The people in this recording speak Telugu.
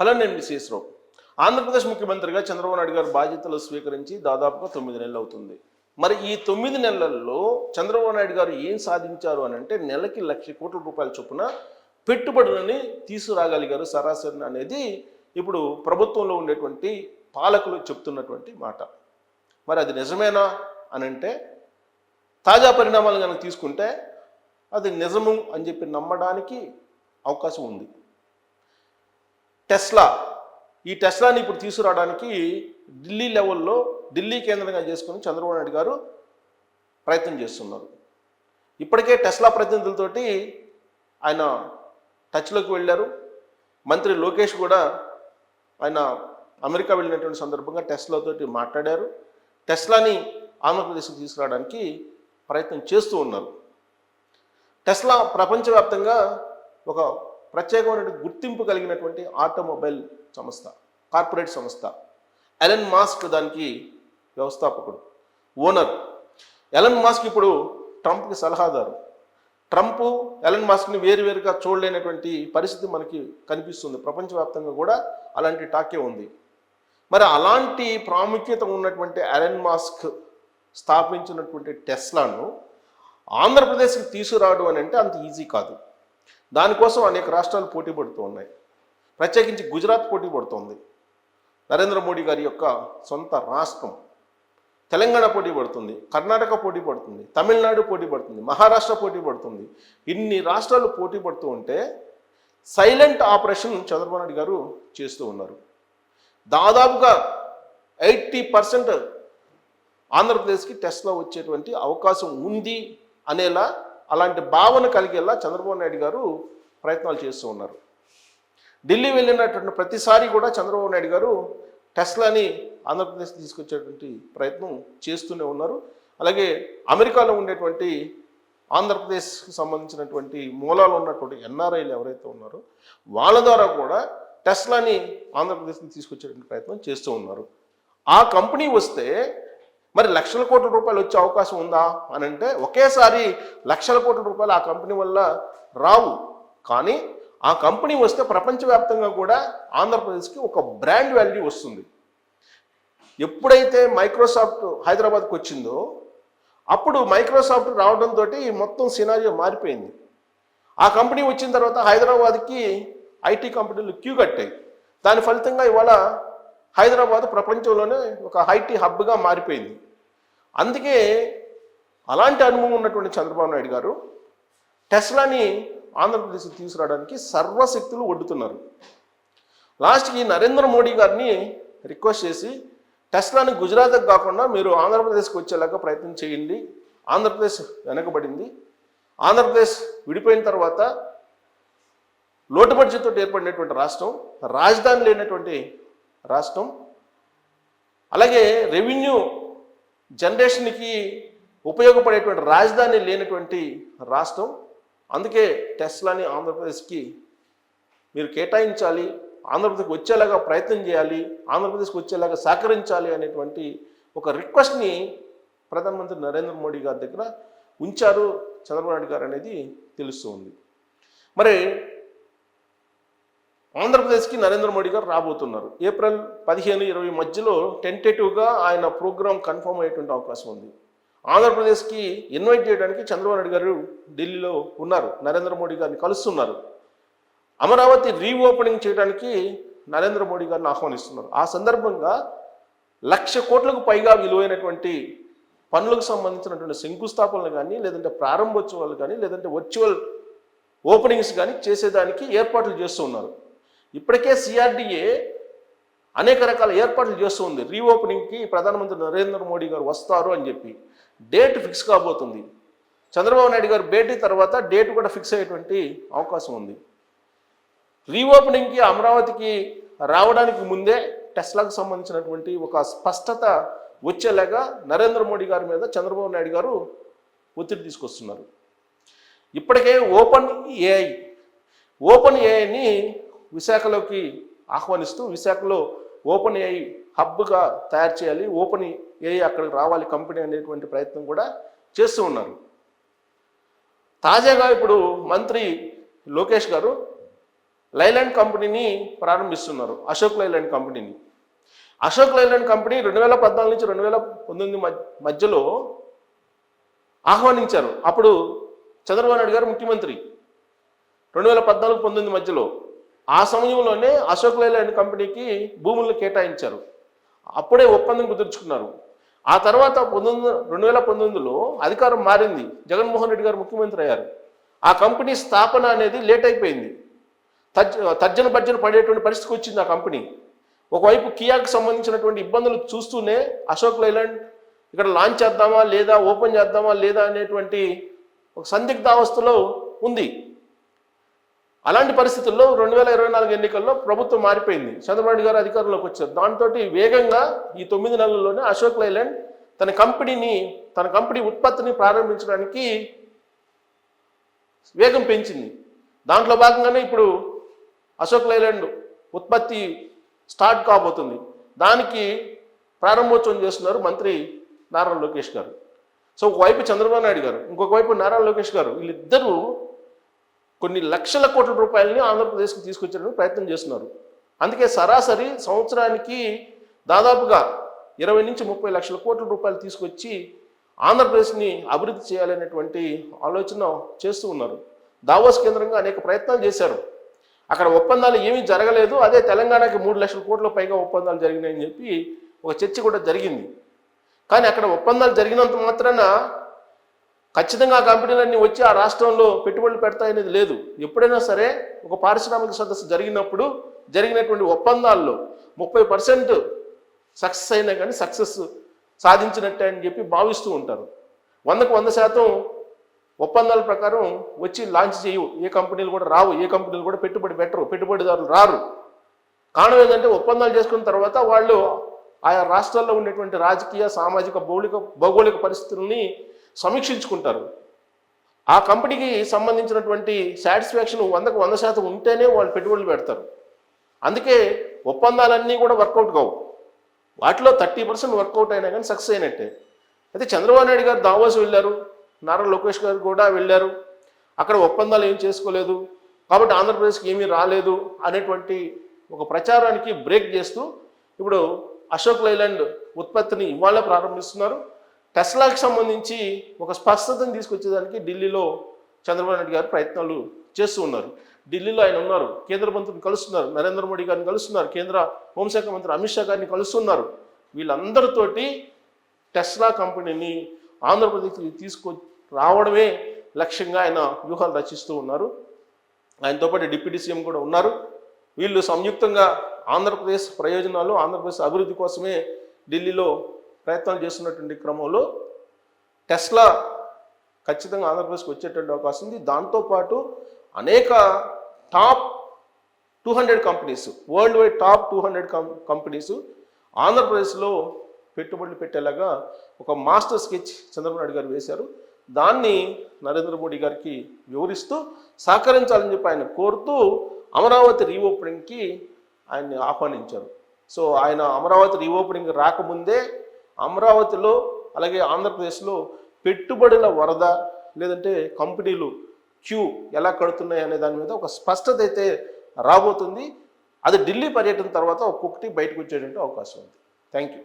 హలో, నేను విశ్వేశ్వరరావు. ఆంధ్రప్రదేశ్ ముఖ్యమంత్రిగా చంద్రబాబు నాయుడు గారు బాధ్యతలు స్వీకరించి దాదాపుగా 9 నెలలు అవుతుంది. మరి ఈ 9 నెలల్లో చంద్రబాబు నాయుడు గారు ఏం సాధించారు అని అంటే, నెలకి 1,00,000 కోట్ల రూపాయల చొప్పున పెట్టుబడులని తీసుకురాగలిగారు సరాసరి అనేది ఇప్పుడు ప్రభుత్వంలో ఉండేటువంటి పాలకులు చెప్తున్నటువంటి మాట. మరి అది నిజమేనా అని అంటే, తాజా పరిణామాలు కనుక తీసుకుంటే అది నిజము అని చెప్పి నమ్మడానికి అవకాశం ఉంది. ఈ టెస్లాని ఇప్పుడు తీసుకురావడానికి ఢిల్లీ లెవెల్లో, ఢిల్లీ కేంద్రంగా చేసుకుని చంద్రబాబు నాయుడు గారు ప్రయత్నం చేస్తున్నారు. ఇప్పటికే టెస్లా ప్రతినిధులతోటి ఆయన టచ్లోకి వెళ్ళారు. మంత్రి లోకేష్ కూడా ఆయన అమెరికా వెళ్ళినటువంటి సందర్భంగా టెస్లాతోటి మాట్లాడారు. టెస్లాని ఆంధ్రప్రదేశ్కి తీసుకురావడానికి ప్రయత్నం చేస్తూ ఉన్నారు. టెస్లా ప్రపంచవ్యాప్తంగా ఒక ప్రత్యేకమైన గుర్తింపు కలిగినటువంటి ఆటోమొబైల్ సంస్థ, కార్పొరేట్ సంస్థ. ఎలన్ మాస్క్ దానికి వ్యవస్థాపకుడు, ఓనర్. ఎలన్ మాస్క్ ఇప్పుడు ట్రంప్కి సలహాదారు. ట్రంప్ ఎలన్ మాస్క్ని వేరువేరుగా చూడలేనటువంటి పరిస్థితి మనకి కనిపిస్తుంది. ప్రపంచవ్యాప్తంగా కూడా అలాంటి టాకే ఉంది. మరి అలాంటి ప్రాముఖ్యత ఉన్నటువంటి ఎలన్ మాస్క్ స్థాపించినటువంటి టెస్లాను ఆంధ్రప్రదేశ్కి తీసుకురావడం అని అంటే అంత ఈజీ కాదు. దానికోసం అనేక రాష్ట్రాలు పోటీ పడుతూ ఉన్నాయి. ప్రత్యేకించి గుజరాత్ పోటీ పడుతోంది, నరేంద్ర మోడీ గారి యొక్క సొంత రాష్ట్రం. తెలంగాణ పోటీ పడుతుంది, కర్ణాటక పోటీ పడుతుంది, తమిళనాడు పోటీ పడుతుంది, మహారాష్ట్ర పోటీ పడుతుంది. ఇన్ని రాష్ట్రాలు పోటీ పడుతూ ఉంటే సైలెంట్ ఆపరేషన్ చంద్రబాబు నాయుడు గారు చేస్తూ ఉన్నారు. దాదాపుగా 80% ఆంధ్రప్రదేశ్కి టెస్లా వచ్చేటువంటి అవకాశం ఉంది అనేలా, అలాంటి భావన కలిగేలా చంద్రబాబు నాయుడు గారు ప్రయత్నాలు చేస్తూ ఉన్నారు. ఢిల్లీ వెళ్ళినటువంటి ప్రతిసారి కూడా చంద్రబాబు నాయుడు గారు టెస్లాని ఆంధ్రప్రదేశ్ తీసుకొచ్చేటువంటి ప్రయత్నం చేస్తూనే ఉన్నారు. అలాగే అమెరికాలో ఉండేటువంటి ఆంధ్రప్రదేశ్కి సంబంధించినటువంటి మూలాలు ఉన్నటువంటి ఎన్ఆర్ఐలు ఎవరైతే ఉన్నారో వాళ్ళ ద్వారా కూడా టెస్లాని ఆంధ్రప్రదేశ్కి తీసుకొచ్చేటువంటి ప్రయత్నం చేస్తూ ఉన్నారు. ఆ కంపెనీ వస్తే మరి 1,00,000 కోట్ల రూపాయలు వచ్చే అవకాశం ఉందా అని అంటే, ఒకేసారి 1,00,000 కోట్ల రూపాయలు ఆ కంపెనీ వల్ల రావు. కానీ ఆ కంపెనీ వస్తే ప్రపంచవ్యాప్తంగా కూడా ఆంధ్రప్రదేశ్కి ఒక బ్రాండ్ వాల్యూ వస్తుంది. ఎప్పుడైతే మైక్రోసాఫ్ట్ హైదరాబాద్కి వచ్చిందో అప్పుడు మైక్రోసాఫ్ట్ రావడంతో మొత్తం సినారియో మారిపోయింది. ఆ కంపెనీ వచ్చిన తర్వాత హైదరాబాద్కి ఐటీ కంపెనీలు క్యూ కట్టాయి. దాని ఫలితంగా ఇవాళ హైదరాబాద్ ప్రపంచంలోనే ఒక ఐటీ హబ్గా మారిపోయింది. అందుకే అలాంటి అనుభవం ఉన్నటువంటి చంద్రబాబు నాయుడు గారు టెస్లాని ఆంధ్రప్రదేశ్కి తీసుకురావడానికి సర్వశక్తులు ఒడ్డుతున్నారు. లాస్ట్కి నరేంద్ర మోడీ గారిని రిక్వెస్ట్ చేసి, టెస్లాని గుజరాత్కి కాకుండా మీరు ఆంధ్రప్రదేశ్కి వచ్చేలాగా ప్రయత్నం చేయండి. ఆంధ్రప్రదేశ్ వెనకబడింది. ఆంధ్రప్రదేశ్ విడిపోయిన తర్వాత లోటు బడ్జెట్తో ఏర్పడినటువంటి రాష్ట్రం, రాజధాని లేనటువంటి రాష్ట్రం, అలాగే రెవెన్యూ జనరేషన్కి ఉపయోగపడేటువంటి రాజధాని లేనటువంటి రాష్ట్రం. అందుకే టెస్లాని ఆంధ్రప్రదేశ్కి మీరు కేటాయించాలి, ఆంధ్రప్రదేశ్కి వచ్చేలాగా ప్రయత్నం చేయాలి, ఆంధ్రప్రదేశ్కి వచ్చేలాగా సహకరించాలి అనేటువంటి ఒక రిక్వెస్ట్ని ప్రధానమంత్రి నరేంద్ర మోడీ గారి దగ్గర ఉంచారు చంద్రబాబు నాయుడు గారు అనేది తెలుస్తూ ఉంది. మరి ఆంధ్రప్రదేశ్కి నరేంద్ర మోడీ గారు రాబోతున్నారు. ఏప్రిల్ 15-20 మధ్యలో టెంటేటివ్గా ఆయన ప్రోగ్రాం కన్ఫర్మ్ అయ్యేటువంటి అవకాశం ఉంది. ఆంధ్రప్రదేశ్కి ఇన్వైట్ చేయడానికి చంద్రబాబు నాయుడు గారు ఢిల్లీలో ఉన్నారు, నరేంద్ర మోడీ గారిని కలుస్తున్నారు. అమరావతి రీఓపెనింగ్ చేయడానికి నరేంద్ర మోడీ గారిని ఆహ్వానిస్తున్నారు. ఆ సందర్భంగా 1,00,000 కోట్లకు పైగా విలువైనటువంటి పనులకు సంబంధించినటువంటి శంకుస్థాపనలు కానీ, లేదంటే ప్రారంభోత్సవాలు కానీ, లేదంటే వర్చువల్ ఓపెనింగ్స్ కానీ చేసేదానికి ఏర్పాట్లు చేస్తూ ఉన్నారు. ఇప్పటికే సిఆర్డిఏ అనేక రకాల ఏర్పాట్లు చేస్తూ ఉంది. రీఓపెనింగ్కి ప్రధానమంత్రి నరేంద్ర మోడీ గారు వస్తారు అని చెప్పి డేట్ ఫిక్స్ కాబోతుంది. చంద్రబాబు నాయుడు గారు భేటీ తర్వాత డేట్ కూడా ఫిక్స్ అయ్యేటువంటి అవకాశం ఉంది. రీఓపెనింగ్కి అమరావతికి రావడానికి ముందే టెస్లాకు సంబంధించినటువంటి ఒక స్పష్టత వచ్చేలాగా నరేంద్ర మోడీ గారి మీద చంద్రబాబు నాయుడు గారు ఒత్తిడి తీసుకొస్తున్నారు. ఇప్పటికే ఓపెన్ ఏఐని విశాఖలోకి ఆహ్వానిస్తూ, విశాఖలో ఓపెన్ ఏఐ హబ్గా తయారు చేయాలి, ఓపెన్ ఏఐ అక్కడికి రావాలి కంపెనీ అనేటువంటి ప్రయత్నం కూడా చేస్తూ ఉన్నారు. తాజాగా ఇప్పుడు మంత్రి లోకేష్ గారు లైలాండ్ కంపెనీని ప్రారంభిస్తున్నారు, అశోక్ లైలాండ్ కంపెనీని. అశోక్ లైలాండ్ కంపెనీ 2014 నుంచి 2019 మధ్యలో ఆహ్వానించారు. అప్పుడు చంద్రబాబు నాయుడు గారు ముఖ్యమంత్రి 2014-19 మధ్యలో. ఆ సమయంలోనే అశోక్ లైలాండ్ కంపెనీకి భూములను కేటాయించారు. అప్పుడే ఒప్పందం కుదుర్చుకున్నారు. ఆ తర్వాత 2019లో అధికారం మారింది, జగన్మోహన్ రెడ్డి గారు ముఖ్యమంత్రి అయ్యారు. ఆ కంపెనీ స్థాపన అనేది లేట్ అయిపోయింది, తర్జన భర్జన పడేటువంటి పరిస్థితికి వచ్చింది ఆ కంపెనీ. ఒకవైపు కియాకి సంబంధించినటువంటి ఇబ్బందులు చూస్తూనే అశోక్ లైలాండ్ ఇక్కడ లాంచ్ చేద్దామా లేదా, ఓపెన్ చేద్దామా లేదా అనేటువంటి ఒక సందిగ్ధావస్థలో ఉంది. అలాంటి పరిస్థితుల్లో 2024 ఎన్నికల్లో ప్రభుత్వం మారిపోయింది, చంద్రబాబు నాయుడు గారు అధికారంలోకి వచ్చారు. దాంతో వేగంగా ఈ 9 నెలల్లోనే అశోక్ లైలాండ్ తన కంపెనీ ఉత్పత్తిని ప్రారంభించడానికి వేగం పెంచింది. దాంట్లో భాగంగానే ఇప్పుడు అశోక్ లైలాండ్ ఉత్పత్తి స్టార్ట్ కాబోతుంది. దానికి ప్రారంభోత్సవం చేస్తున్నారు మంత్రి నారా లోకేష్ గారు. సో ఒకవైపు చంద్రబాబు నాయుడు గారు, ఇంకొక వైపు నారా లోకేష్ గారు, వీళ్ళిద్దరూ కొన్ని లక్షల కోట్ల రూపాయలని ఆంధ్రప్రదేశ్కి తీసుకొచ్చడానికి ప్రయత్నం చేస్తున్నారు. అందుకే సరాసరి సంవత్సరానికి దాదాపుగా 20 నుంచి 30 లక్షల కోట్ల రూపాయలు తీసుకొచ్చి ఆంధ్రప్రదేశ్ని అభివృద్ధి చేయాలనేటువంటి ఆలోచన చేస్తూ ఉన్నారు. దావోస్ కేంద్రంగా అనేక ప్రయత్నాలు చేశారు. అక్కడ ఒప్పందాలు ఏమీ జరగలేదు. అదే తెలంగాణకి 3 లక్షల కోట్ల పైగా ఒప్పందాలు జరిగినాయని చెప్పి ఒక చర్చ కూడా జరిగింది. కానీ అక్కడ ఒప్పందాలు జరిగినంత మాత్రాన ఖచ్చితంగా ఆ కంపెనీలన్నీ వచ్చి ఆ రాష్ట్రంలో పెట్టుబడులు పెడతాయనేది లేదు. ఎప్పుడైనా సరే ఒక పారిశ్రామిక సదస్సు జరిగినప్పుడు జరిగినటువంటి ఒప్పందాల్లో 30% సక్సెస్ అయినా కానీ సక్సెస్ సాధించినట్టే అని చెప్పి భావిస్తూ ఉంటారు. 100కు 100% ఒప్పందాల ప్రకారం వచ్చి లాంచ్ చేయవు, ఏ కంపెనీలు కూడా రావు, ఏ కంపెనీలు కూడా పెట్టుబడి పెట్టరు, పెట్టుబడిదారులు రారు. కారణం ఏంటంటే ఒప్పందాలు చేసుకున్న తర్వాత వాళ్ళు ఆయా రాష్ట్రాల్లో ఉండేటువంటి రాజకీయ, సామాజిక, భౌగోళిక పరిస్థితుల్ని సమీక్షించుకుంటారు. ఆ కంపెనీకి సంబంధించినటువంటి సాటిస్ఫాక్షన్ 100కు 100% ఉంటేనే వాళ్ళు పెట్టుబడులు పెడతారు. అందుకే ఒప్పందాలన్నీ కూడా వర్కౌట్ కావు. వాటిలో 30% వర్కౌట్ అయినా కానీ సక్సెస్ అయినట్టే. అయితే చంద్రబాబు నాయుడు గారు దావోస్ వెళ్ళారు, నారా లోకేష్ గారు కూడా వెళ్ళారు. అక్కడ ఒప్పందాలు ఏం చేసుకోలేదు కాబట్టి ఆంధ్రప్రదేశ్కి ఏమీ రాలేదు అనేటువంటి ఒక ప్రచారానికి బ్రేక్ చేస్తూ ఇప్పుడు అశోక్ లైలాండ్ ఉత్పత్తిని ఇవాళ ప్రారంభిస్తున్నారు. టెస్లాకి సంబంధించి ఒక స్పష్టతను తీసుకొచ్చేదానికి ఢిల్లీలో చంద్రబాబు నాయుడు గారు ప్రయత్నాలు చేస్తూ ఉన్నారు. ఢిల్లీలో ఆయన ఉన్నారు, కేంద్ర మంత్రిని కలుస్తున్నారు, నరేంద్ర మోడీ గారిని కలుస్తున్నారు, కేంద్ర హోంశాఖ మంత్రి అమిత్ షా గారిని కలుస్తున్నారు. వీళ్ళందరితోటి టెస్లా కంపెనీని ఆంధ్రప్రదేశ్కి రావడమే లక్ష్యంగా ఆయన వ్యూహాలు రచిస్తూ ఉన్నారు. ఆయనతో పాటు డిప్యూటీ సీఎం కూడా ఉన్నారు. వీళ్ళు సంయుక్తంగా ఆంధ్రప్రదేశ్ ప్రయోజనాలు, ఆంధ్రప్రదేశ్ అభివృద్ధి కోసమే ఢిల్లీలో ప్రయత్నాలు చేస్తున్నటువంటి క్రమంలో టెస్లా ఖచ్చితంగా ఆంధ్రప్రదేశ్కి వచ్చేటువంటి అవకాశం ఉంది. దాంతోపాటు అనేక top 200 companies, world wide top 200 companies ఆంధ్రప్రదేశ్లో పెట్టుబడులు పెట్టేలాగా ఒక మాస్టర్ స్కెచ్ చంద్రబాబు నాయుడు గారు వేశారు. దాన్ని నరేంద్ర మోడీ గారికి వివరిస్తూ సహకరించాలని చెప్పి ఆయన కోరుతూ అమరావతి రీఓపెనింగ్కి ఆయన్ని ఆహ్వానించారు. సో ఆయన అమరావతి రీఓపెనింగ్ రాకముందే అమరావతిలో అలాగే ఆంధ్రప్రదేశ్లో పెట్టుబడుల వరద లేదంటే కంపెనీలు క్యూ ఎలా కడుతున్నాయి అనే దాని మీద ఒక స్పష్టత అయితే రాబోతుంది. అది ఢిల్లీ పర్యటన తర్వాత ఒక్కొక్కటి బయటకు వచ్చేటువంటి అవకాశం ఉంది. Thank you.